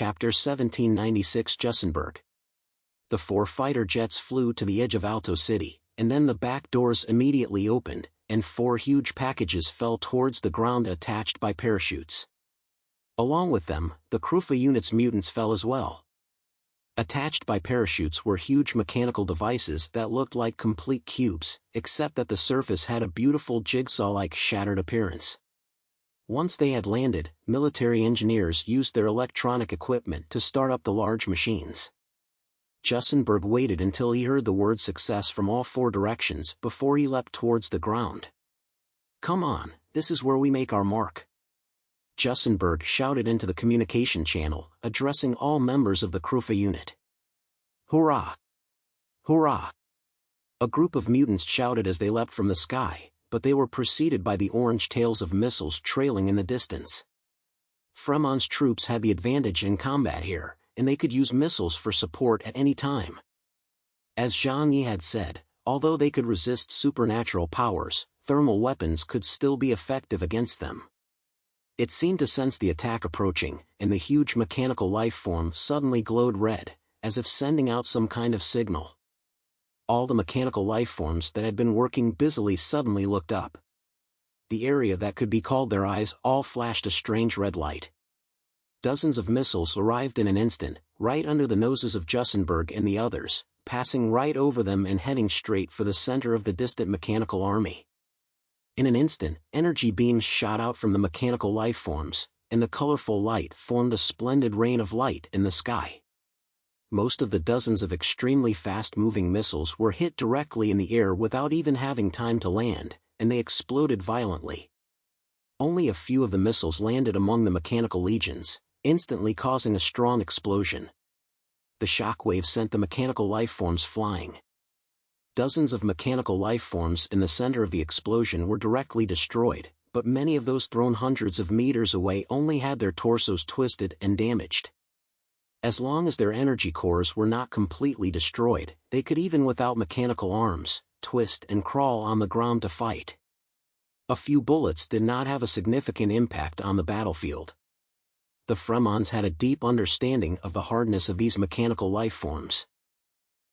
Chapter 1796 Jussenberg. The 4 fighter jets flew to the edge of Alto City, and then the back doors immediately opened, and 4 huge packages fell towards the ground attached by parachutes. Along with them, the Krufa unit's mutants fell as well. Attached by parachutes were huge mechanical devices that looked like complete cubes, except that the surface had a beautiful jigsaw-like shattered appearance. Once they had landed, military engineers used their electronic equipment to start up the large machines. Jussenberg waited until he heard the word success from all 4 directions before he leapt towards the ground. "Come on, this is where we make our mark," Jussenberg shouted into the communication channel, addressing all members of the Krufa unit. "Hurrah! Hurrah!" A group of mutants shouted as they leapt from the sky, but they were preceded by the orange tails of missiles trailing in the distance. Fremon's troops had the advantage in combat here, and they could use missiles for support at any time. As Zhang Yi had said, although they could resist supernatural powers, thermal weapons could still be effective against them. It seemed to sense the attack approaching, and the huge mechanical life form suddenly glowed red, as if sending out some kind of signal. All the mechanical life forms that had been working busily suddenly looked up. The area that could be called their eyes all flashed a strange red light. Dozens of missiles arrived in an instant, right under the noses of Jussenberg and the others, passing right over them and heading straight for the center of the distant mechanical army. In an instant, energy beams shot out from the mechanical life forms, and the colorful light formed a splendid rain of light in the sky. Most of the dozens of extremely fast-moving missiles were hit directly in the air without even having time to land, and they exploded violently. Only a few of the missiles landed among the mechanical legions, instantly causing a strong explosion. The shockwave sent the mechanical life forms flying. Dozens of mechanical life forms in the center of the explosion were directly destroyed, but many of those thrown hundreds of meters away only had their torsos twisted and damaged. As long as their energy cores were not completely destroyed, they could, even without mechanical arms, twist and crawl on the ground to fight. A few bullets did not have a significant impact on the battlefield. The Fremons had a deep understanding of the hardness of these mechanical life forms.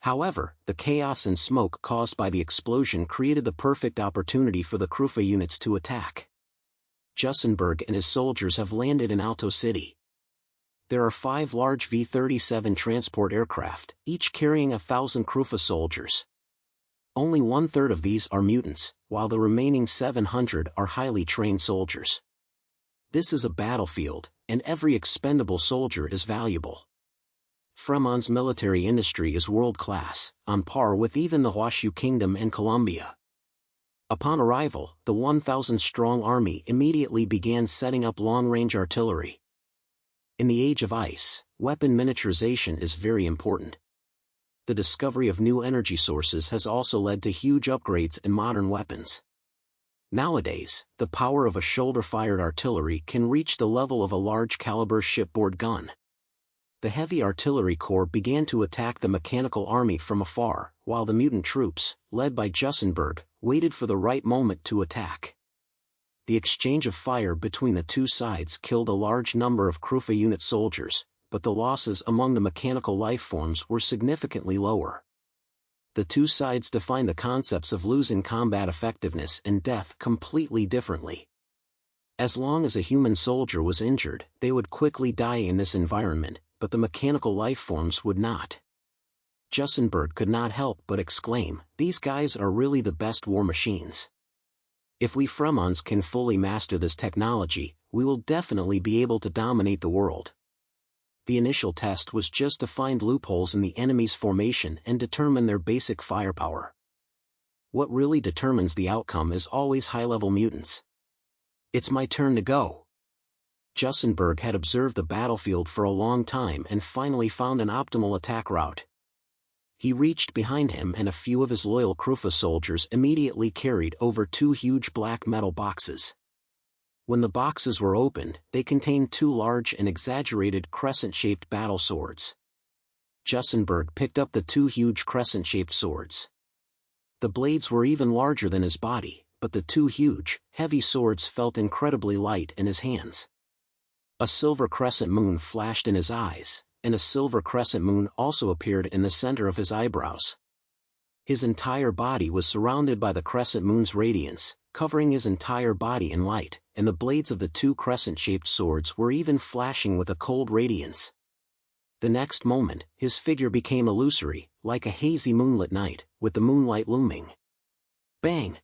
However, the chaos and smoke caused by the explosion created the perfect opportunity for the Krufa units to attack. Jussenberg and his soldiers have landed in Alto City. There are 5 large V-37 transport aircraft, each carrying 1,000 Krufa soldiers. Only 1/3 of these are mutants, while the remaining 700 are highly trained soldiers. This is a battlefield, and every expendable soldier is valuable. Fremon's military industry is world-class, on par with even the Huashu Kingdom and Colombia. Upon arrival, the 1,000-strong army immediately began setting up long-range artillery. In the Age of Ice, weapon miniaturization is very important. The discovery of new energy sources has also led to huge upgrades in modern weapons. Nowadays, the power of a shoulder-fired artillery can reach the level of a large-caliber shipboard gun. The heavy artillery corps began to attack the mechanical army from afar, while the mutant troops, led by Jussenberg, waited for the right moment to attack. The exchange of fire between the 2 sides killed a large number of Krufa unit soldiers, but the losses among the mechanical life forms were significantly lower. The 2 sides defined the concepts of losing combat effectiveness and death completely differently. As long as a human soldier was injured, they would quickly die in this environment, but the mechanical life forms would not. Jussenberg could not help but exclaim, "These guys are really the best war machines. If we Fremons can fully master this technology, we will definitely be able to dominate the world." The initial test was just to find loopholes in the enemy's formation and determine their basic firepower. What really determines the outcome is always high-level mutants. "It's my turn to go." Jussenberg had observed the battlefield for a long time and finally found an optimal attack route. He reached behind him, and a few of his loyal Krufa soldiers immediately carried over 2 huge black metal boxes. When the boxes were opened, they contained 2 large and exaggerated crescent-shaped battle swords. Jussenberg picked up the 2 huge crescent-shaped swords. The blades were even larger than his body, but the 2 huge, heavy swords felt incredibly light in his hands. A silver crescent moon flashed in his eyes, and a silver crescent moon also appeared in the center of his eyebrows. His entire body was surrounded by the crescent moon's radiance, covering his entire body in light, and the blades of the two crescent-shaped swords were even flashing with a cold radiance. The next moment, his figure became illusory, like a hazy moonlit night, with the moonlight looming. Bang!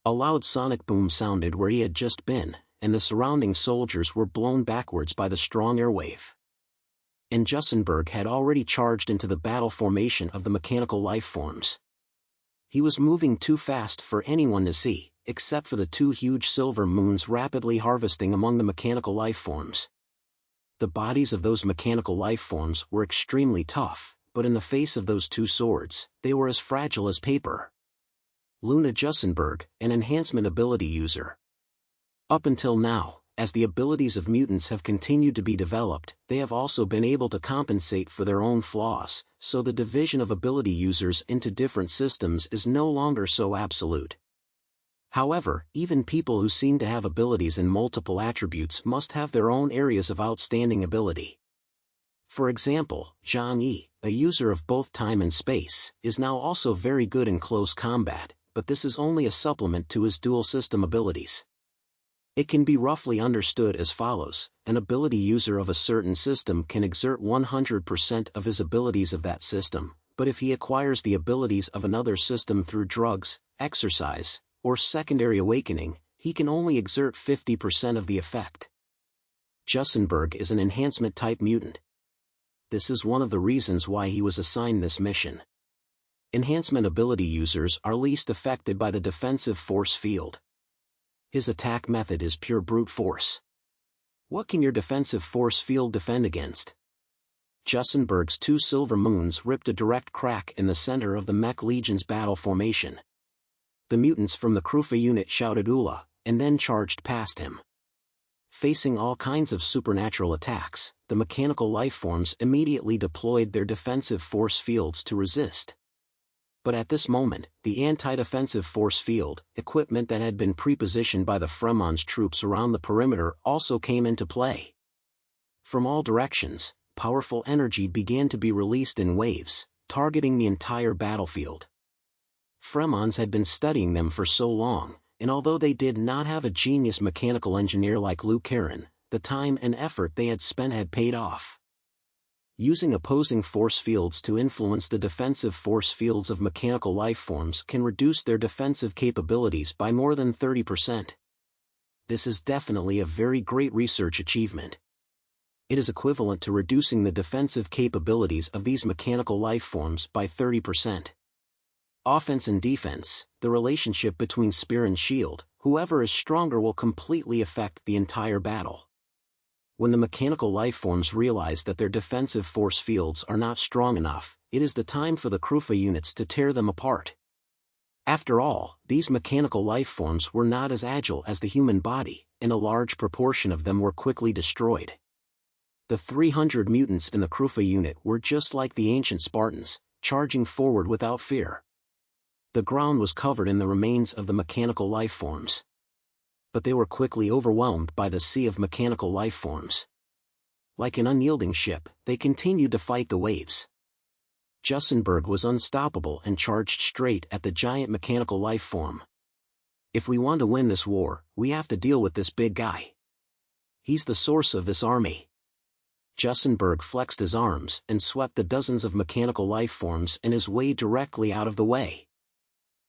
A loud sonic boom sounded where he had just been, and the surrounding soldiers were blown backwards by the strong airwave. And Jussenberg had already charged into the battle formation of the mechanical life forms. He was moving too fast for anyone to see, except for the two huge silver moons rapidly harvesting among the mechanical life forms. The bodies of those mechanical life forms were extremely tough, but in the face of those two swords, they were as fragile as paper. Luna Jussenberg, an enhancement ability user. Up until now, as the abilities of mutants have continued to be developed, they have also been able to compensate for their own flaws, so the division of ability users into different systems is no longer so absolute. However, even people who seem to have abilities in multiple attributes must have their own areas of outstanding ability. For example, Zhang Yi, a user of both time and space, is now also very good in close combat, but this is only a supplement to his dual system abilities. It can be roughly understood as follows: an ability user of a certain system can exert 100% of his abilities of that system, but if he acquires the abilities of another system through drugs, exercise, or secondary awakening, he can only exert 50% of the effect. Jussenberg is an enhancement-type mutant. This is one of the reasons why he was assigned this mission. Enhancement ability users are least affected by the defensive force field. His attack method is pure brute force. What can your defensive force field defend against? Jussenberg's two silver moons ripped a direct crack in the center of the Mech Legion's battle formation. The mutants from the Krufa unit shouted "Ula," and then charged past him. Facing all kinds of supernatural attacks, the mechanical lifeforms immediately deployed their defensive force fields to resist. But at this moment, the anti-defensive force field, equipment that had been prepositioned by the Fremon's troops around the perimeter, also came into play. From all directions, powerful energy began to be released in waves, targeting the entire battlefield. Fremons had been studying them for so long, and although they did not have a genius mechanical engineer like Liu Karen, the time and effort they had spent had paid off. Using opposing force fields to influence the defensive force fields of mechanical lifeforms can reduce their defensive capabilities by more than 30%. This is definitely a very great research achievement. It is equivalent to reducing the defensive capabilities of these mechanical lifeforms by 30%. Offense and defense, the relationship between spear and shield, whoever is stronger will completely affect the entire battle. When the mechanical lifeforms realize that their defensive force fields are not strong enough, it is the time for the Krufa units to tear them apart. After all, these mechanical lifeforms were not as agile as the human body, and a large proportion of them were quickly destroyed. The 300 mutants in the Krufa unit were just like the ancient Spartans, charging forward without fear. The ground was covered in the remains of the mechanical lifeforms. But they were quickly overwhelmed by the sea of mechanical lifeforms. Like an unyielding ship, they continued to fight the waves. Jussenberg was unstoppable and charged straight at the giant mechanical lifeform. If we want to win this war, we have to deal with this big guy. He's the source of this army. Jussenberg flexed his arms and swept the dozens of mechanical lifeforms in his way directly out of the way.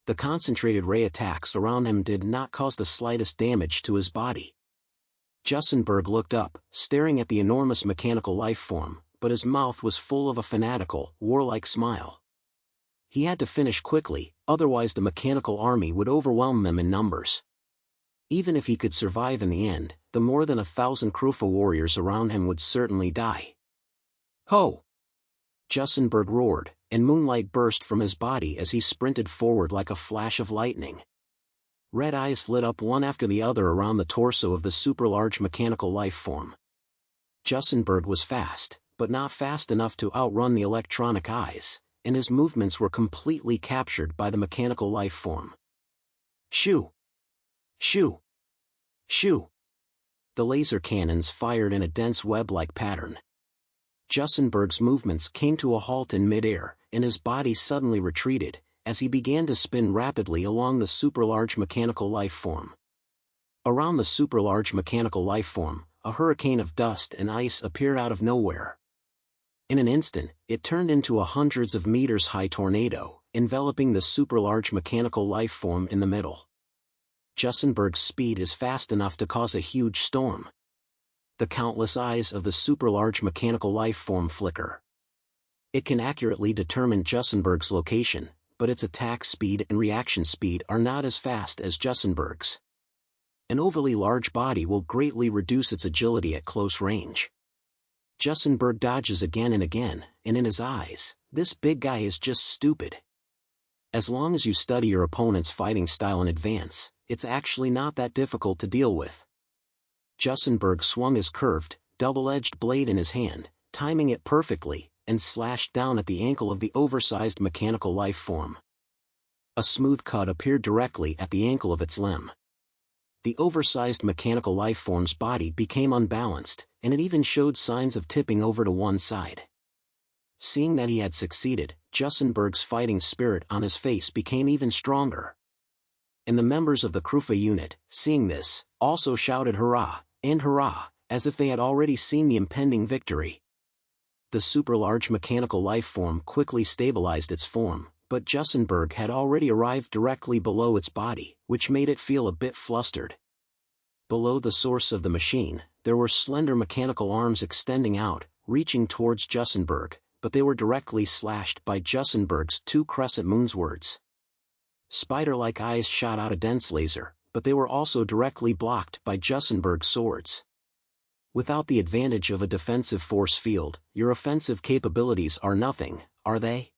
The concentrated ray attacks around him did not cause the slightest damage to his body. Jussenberg looked up, staring at the enormous mechanical lifeform, but his mouth was full of a fanatical, warlike smile. He had to finish quickly, otherwise the mechanical army would overwhelm them in numbers. Even if he could survive in the end, the more than 1,000 Krufa warriors around him would certainly die. Ho! Jussenberg roared, and moonlight burst from his body as he sprinted forward like a flash of lightning. Red eyes lit up one after the other around the torso of the super-large mechanical lifeform. Jussenberg was fast, but not fast enough to outrun the electronic eyes, and his movements were completely captured by the mechanical lifeform. Shoo! Shoo! Shoo! the laser cannons fired in a dense web-like pattern. Jussenberg's movements came to a halt in mid-air, and his body suddenly retreated, as he began to spin rapidly along the superlarge mechanical life form. Around the superlarge mechanical life form, a hurricane of dust and ice appeared out of nowhere. In an instant, it turned into a hundreds of meters high tornado, enveloping the superlarge mechanical life form in the middle. Jussenberg's speed is fast enough to cause a huge storm. The countless eyes of the superlarge mechanical life form flicker. It can accurately determine Jussenberg's location, but its attack speed and reaction speed are not as fast as Jussenberg's. An overly large body will greatly reduce its agility at close range. Jussenberg dodges again and again, and in his eyes, this big guy is just stupid. As long as you study your opponent's fighting style in advance, it's actually not that difficult to deal with. Jussenberg swung his curved, double-edged blade in his hand, timing it perfectly, and slashed down at the ankle of the oversized mechanical life form. A smooth cut appeared directly at the ankle of its limb. The oversized mechanical life form's body became unbalanced, and it even showed signs of tipping over to one side. Seeing that he had succeeded, Jussenberg's fighting spirit on his face became even stronger. And the members of the Krufa unit, seeing this, also shouted hurrah, and hurrah, as if they had already seen the impending victory. The superlarge mechanical life form quickly stabilized its form, but Jussenberg had already arrived directly below its body, which made it feel a bit flustered. Below the source of the machine, there were slender mechanical arms extending out, reaching towards Jussenberg, but they were directly slashed by Jussenberg's two crescent moon's words. Spider-like eyes shot out a dense laser, but they were also directly blocked by Jussenberg's swords. Without the advantage of a defensive force field, your offensive capabilities are nothing, are they?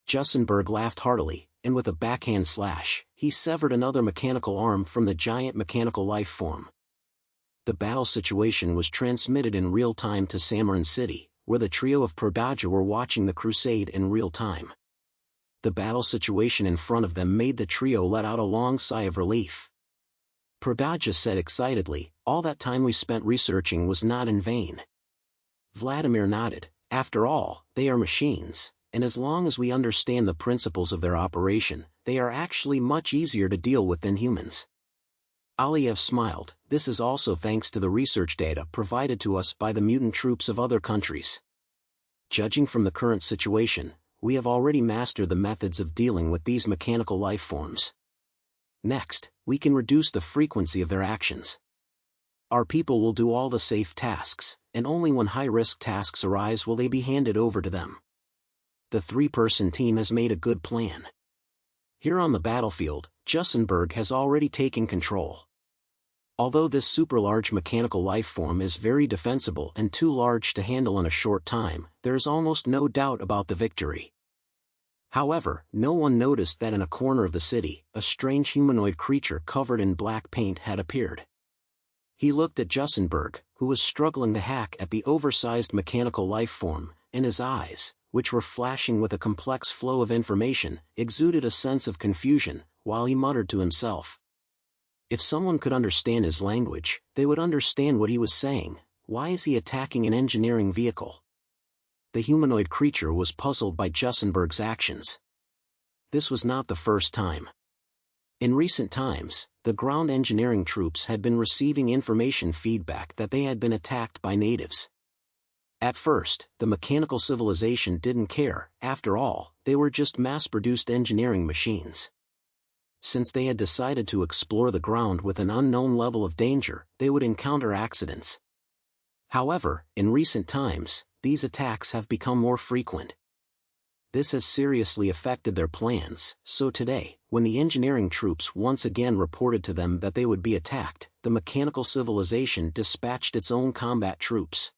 Jussenberg laughed heartily, and with a backhand slash, he severed another mechanical arm from the giant mechanical life form. The battle situation was transmitted in real time to Samaran City, where the trio of Prodaja were watching the crusade in real time. The battle situation in front of them made the trio let out a long sigh of relief. Prodaja said excitedly, "All that time we spent researching was not in vain." Vladimir nodded. "After all, they are machines, and as long as we understand the principles of their operation, they are actually much easier to deal with than humans." Aliyev smiled. "This is also thanks to the research data provided to us by the mutant troops of other countries. Judging from the current situation, we have already mastered the methods of dealing with these mechanical life forms. Next, we can reduce the frequency of their actions. Our people will do all the safe tasks, and only when high-risk tasks arise will they be handed over to them. The three-person team has made a good plan. Here on the battlefield, Jussenberg has already taken control. Although this super-large mechanical life form is very defensible and too large to handle in a short time, there is almost no doubt about the victory. However, no one noticed that in a corner of the city, a strange humanoid creature covered in black paint had appeared. He looked at Jussenberg, who was struggling to hack at the oversized mechanical life form, and his eyes, which were flashing with a complex flow of information, exuded a sense of confusion, while he muttered to himself. If someone could understand his language, they would understand what he was saying. Why is he attacking an engineering vehicle? The humanoid creature was puzzled by Jussenberg's actions. This was not the first time. In recent times, the ground engineering troops had been receiving information feedback that they had been attacked by natives. At first, the mechanical civilization didn't care. After all, they were just mass-produced engineering machines. Since they had decided to explore the ground with an unknown level of danger, they would encounter accidents. However, in recent times, these attacks have become more frequent. This has seriously affected their plans, so today, when the engineering troops once again reported to them that they would be attacked, the mechanical civilization dispatched its own combat troops.